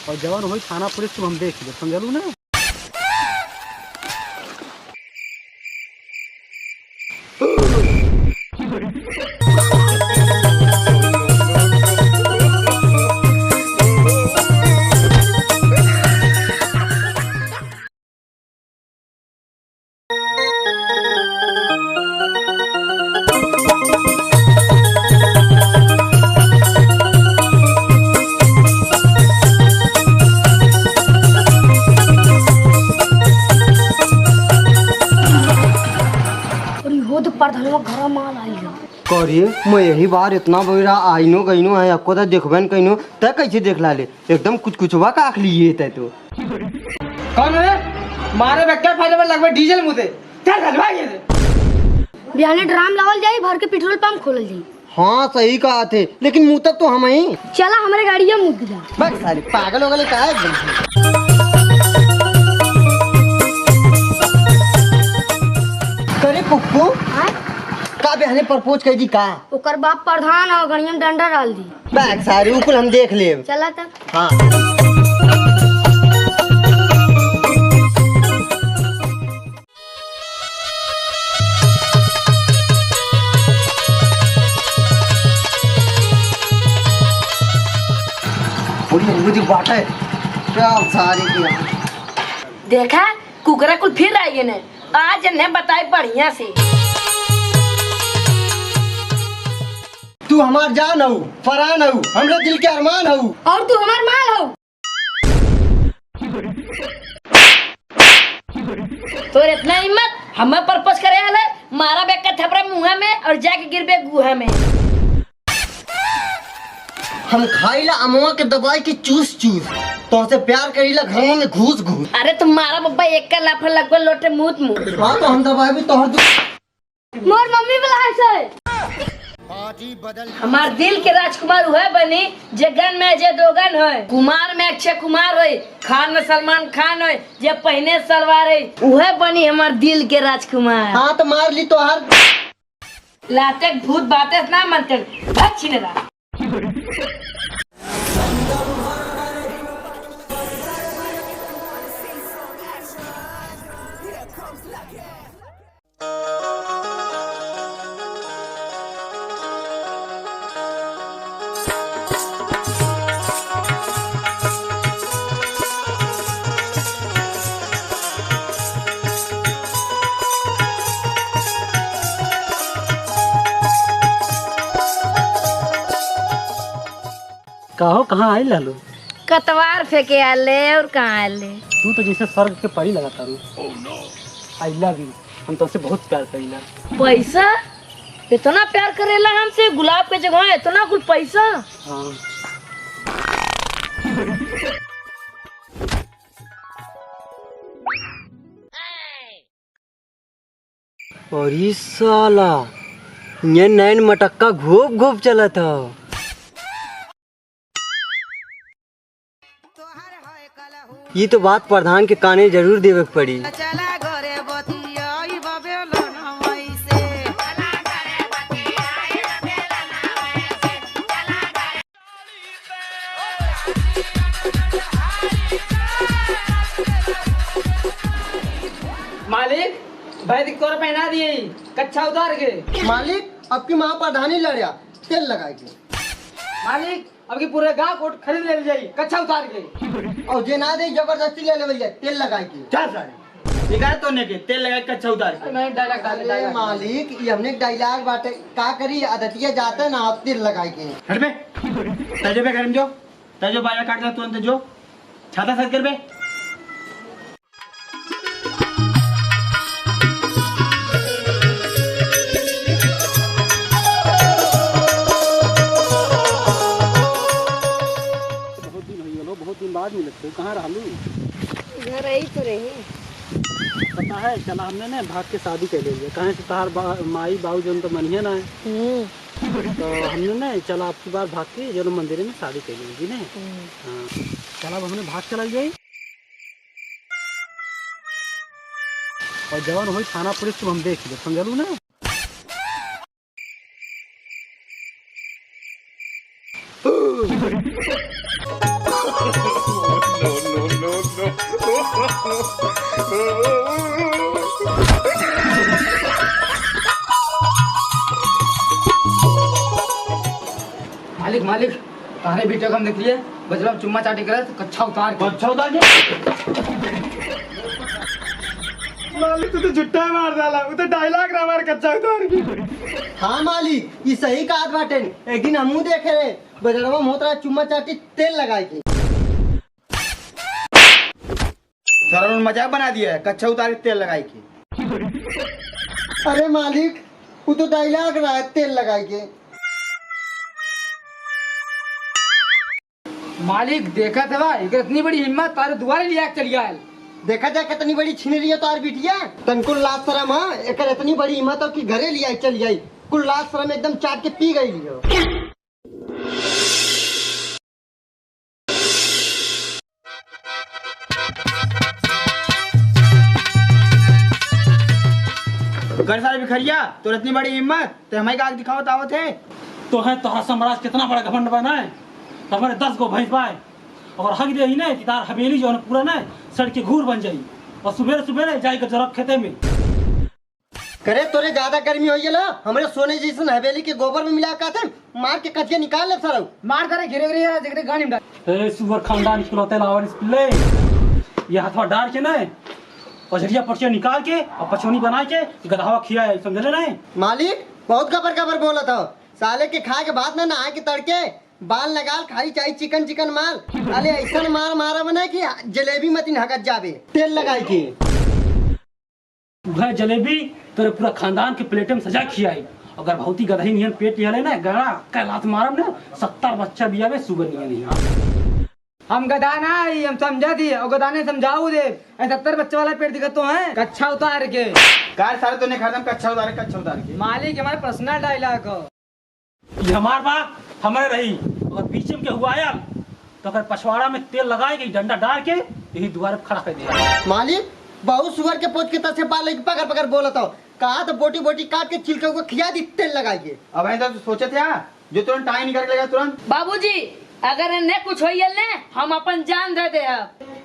और जवान वही थाना पुलिस को हम देख ले, समझलू ना। घर माल आई है करिए मैं यही बार इतना बड़ा आइनो गईनो है आपको तो देखबन कइनो तय कैसे देख ला ले एकदम कुछ कुछवा का आख लिए तय तो कौन है मारे बेटा फायदे पर लगभग डीजल मुझे चल हलवा ये बिहाने ड्राम लावल जाई भर के पेट्रोल पंप खोलल जाई। हाँ सही कहा थे लेकिन मुँह तक तो हम ही चला हमारे गाड़िया मुद जा बस सारे पागल हो गए का एकदम करे पुप्पू का बहने प्रपोज कर दी का ओकर बाप प्रधान और गणिया में डंडा डाल दी बैग सारे ऊपर हम देख ले चला तब हाँ मुझे बात है क्या सारे की देखा कुकरा कुल फिर आई ने आज ने बताई बढ़िया से तू हमार जान हो फरान हो हमरे दिल के अरमान हो और तू हमार माल हो। तो इतना हिम्मत हमें परपस करे आले मारा बेग का थपड़ा मुंह में और जाके गिरबे गुहा में। हम खाइला अमवा के दवाई के चूस चूस तो से प्यार करीला घरों में घूस घूस अरे तुम्हारा बब्बा एक का लाफा लगवा लोटे मुंह मुंह। हाँ तो हम दवाई भी तोहर मोर मम्मी बुलाए से हमार दिल के राजकुमार हुए बनी जगन में जे दोगन है कुमार में अक्षय कुमार है खान में सलमान खान है जे पहने सलवार है वह बनी हमार दिल के राजकुमार। हाँ तो मार ली तो हर लाते भूत बातें ना मनते भाग छीने ला। कहो कहाँ आई लालू कतवार फेंके आले और कहाँ आले तू तो जैसे स्वर्ग के परी लगाता रू आई लव यू हम तुमसे बहुत प्यार करीला। पैसा इतना प्यार करेला हमसे गुलाब के जगह इतना कुल पैसा। हाँ और ये साला ये नैन मटक्का घूप घूप चला था। ये तो बात प्रधान के काने जरूर देवे पड़ी। मालिक भाई दिक्कत पहना दिए कच्चा उतार के। मालिक आपकी माँ प्रधानी लड़िया तेल लगा के। मालिक अब की पूरे गांव कोट खरीद ले जाई कच्चा उतार के और जे ना दे जबरदस्ती ले लेवल जाए तेल लगा के। चार सारे बिगाड़ तो ने के तेल लगा के कच्चा उतार के। मैं डायलॉग डाल अरे मालिक ये हमने डायलॉग बाटे का करी आदतिया जाता है ना आप तेल लगा के। हट बे तजो पे गरम जो तजो बाया काट जा तुरंत जो छाता सर कर बे। बहुत दिन बाद मिले थे कहाँ रहलू घर आई तो रही पता है चला हमने ना भाग के शादी कर ली कहीं से तहार माई बाबू जो तो मनिया ना है तो हमने ना चला आपकी बार भाग के जो मंदिर में शादी कर ली ना। हाँ चला हमने भाग चला गई और जवान वही थाना पुलिस को हम देख ले, समझलू ना। मालिक तारे वीडियो हम देख लिए बजरा चुम्मा चाटी करे तो कच्छा उतार के मालिक तू तो झुट्टा मार डाला वो तो डायलॉग ना मार कच्चा उतार के। हाँ मालिक ये सही कहा बाटे। एक दिन हमू देखे रहे बजरवा मोतरा चुम्मा चाटी तेल लगाए के। सर ने मजाक बना दिया है कच्चा उतार के तेल लगाई के। अरे मालिक वो तो डायलॉग रहा है तेल लगाए के। मालिक देखा था भाई इतनी बड़ी हिम्मत तारे दुआरे लिया चल गया। देखा जाए कितनी बड़ी छिनरी है तार बिटिया। तनकुल लाश शरम हाँ एक इतनी बड़ी हिम्मत हो कि घरे लिया चल जाई। कुल लाश शरम एकदम चाट के पी गई लियो। घर सारे बिखरिया तो इतनी बड़ी हिम्मत तो हमें का दिखाओ तावत है। तो है तोहरा साम्राज्य कितना बड़ा घमंड बना है। हमारे 10 गो भैंस पाए और हक दे ही नहीं कि तार हवेली जो है पूरा ना सड़ के घूर बन जाई और सुबह सुबह जाएगा जरब खेते में। करे तोरे ज्यादा गर्मी हो ना हमारे सोने जैसन हवेली के गोबर में मिला के मार के कचिया निकाल ले सारा। मार करे घिरे घिरे जगह गाड़ी में डाल। ए सुअर खानदान खिलौते लावर इसले ये हथवा डाल के ना पछड़िया पर्चिया निकाल के और पछोनी बना के गधावा खिया समझले नहीं। मालिक बहुत गबर गबर बोला था साले के खाए के बाद ना नहा के तड़के बाल लगाल खाई चाहिए चिकन चिकन माल। अरे ऐसा मार मारा बना कि जलेबी मत हकत जावे तेल लगाई के। वह जलेबी तेरे पूरा खानदान के प्लेट में सजा खियाई। अगर बहुत ही गधई नियन पेट लिया ना गड़ा कैलात मारम ना 70 बच्चा बिया में सुगर नियन नहीं। हम गधा ना हम समझा थी और गधा ने समझाऊ दे 70 बच्चे वाला पेट दिखा तो है कच्छा उतार के। कार सारे तो नहीं खत्म कच्चा उतार के। मालिक हमारे पर्सनल डायलॉग ये हमार बात हमारे रही और बीच में क्या हुआ यार तो अगर पछवाड़ा में तेल लगाए गई डंडा डाल के यही दोबारा खड़ा कर दिया। मालिक बहुत सुअर के पोच के तरह से बाल पकड़ पकड़ बोला था कहा तो बोटी बोटी काट के छिलके को खिया दी तेल लगाई के। अब ऐसा तो सोचे थे जो तुरंत टाइम निकल लेगा तुरंत। बाबूजी अगर इन्हें कुछ हो ने हम अपन जान दे दे।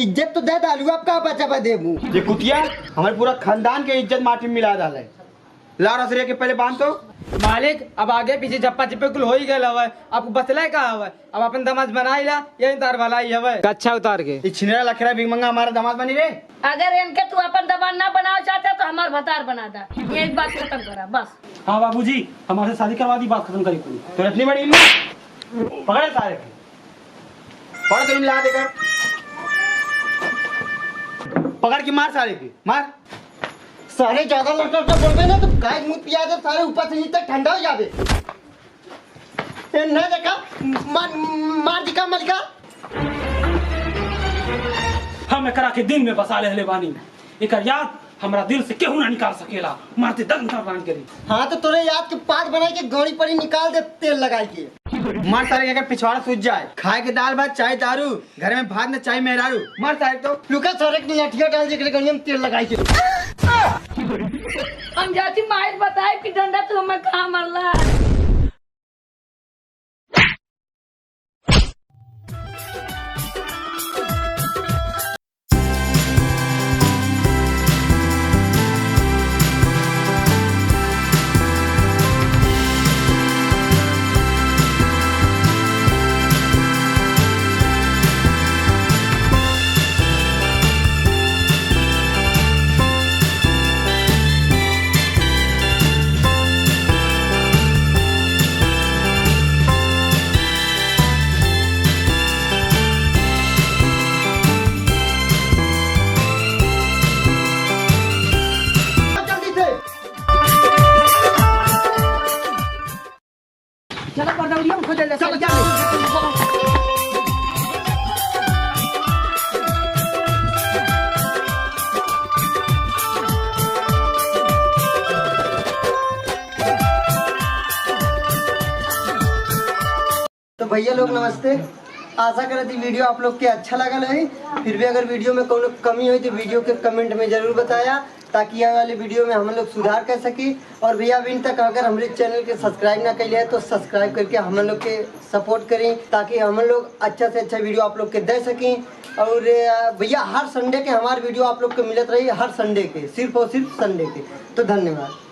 इज्जत तो दे डालू आप का बचा देबू। ये कुतिया हमारे पूरा खानदान के इज्जत माटी में मिला डाला है। ला रसरिया के पहले बांध तो। मालिक अब आगे पीछे चप्पा चिप्पे कुल हो ही गया हवे अब बतला का हवे अब अपन दमाज बनाई ला यही तार वाला ही हवे कच्छा उतार के। ये छिनेरा लखरा भिंगमंगा हमारा दामाद बनी रे। अगर इनके तू अपन दबान ना बनाओ चाहते तो हमार भतार बना दा। ये एक बात खत्म करा बस। हाँ बाबूजी हमारे शादी करवा दी बात खत्म करी पूरी। तो इतनी बड़ी हिम्मत पकड़े सारे पकड़ तो ला देकर पकड़ के मार सारे की मार। सारे ज्यादा लड़का बोलबे ना तो गाय मुंह पिया दे सारे ऊपर से नीचे ठंडा हो जावे। ए ना देखा मार दिखा मलिका। हम एकरा के दिन में बसा ले बानी एकर याद हमरा दिल से केहू ना निकाल सकेला मारते दम बांध करी। हाँ तो तोरे याद के पात बनाई के गौड़ी पड़ी निकाल दे तेल लगाई के। मार सारे के अगर पिछवाड़ा सूझ जाए खाए के दाल भात चाय दारू घर में भात न चाय मेहरारू मार सारे तो। लुका सारे के लाठिया डाल दे गौड़ी में तेल लगाई के। हम जाती माहिर बताए कि डंडा तू हमें कहाँ मरला। चलो पर्दा खोज ले सब जा। तो भैया लोग नमस्ते। आशा करती वीडियो आप लोग के अच्छा लगा है। फिर भी अगर वीडियो में कोई कमी हुई तो वीडियो के कमेंट में जरूर बताया ताकि आने वाले वीडियो में हम लोग सुधार कर सकी। और भैया अभी तक अगर हमारे चैनल के सब्सक्राइब ना कर लिया है तो सब्सक्राइब करके हम लोग के सपोर्ट करें ताकि हम लोग अच्छा से अच्छा वीडियो आप लोग के दे सकें। और भैया हर संडे के हमारे वीडियो आप लोग को मिलत रही हर संडे के सिर्फ और सिर्फ संडे के। तो धन्यवाद।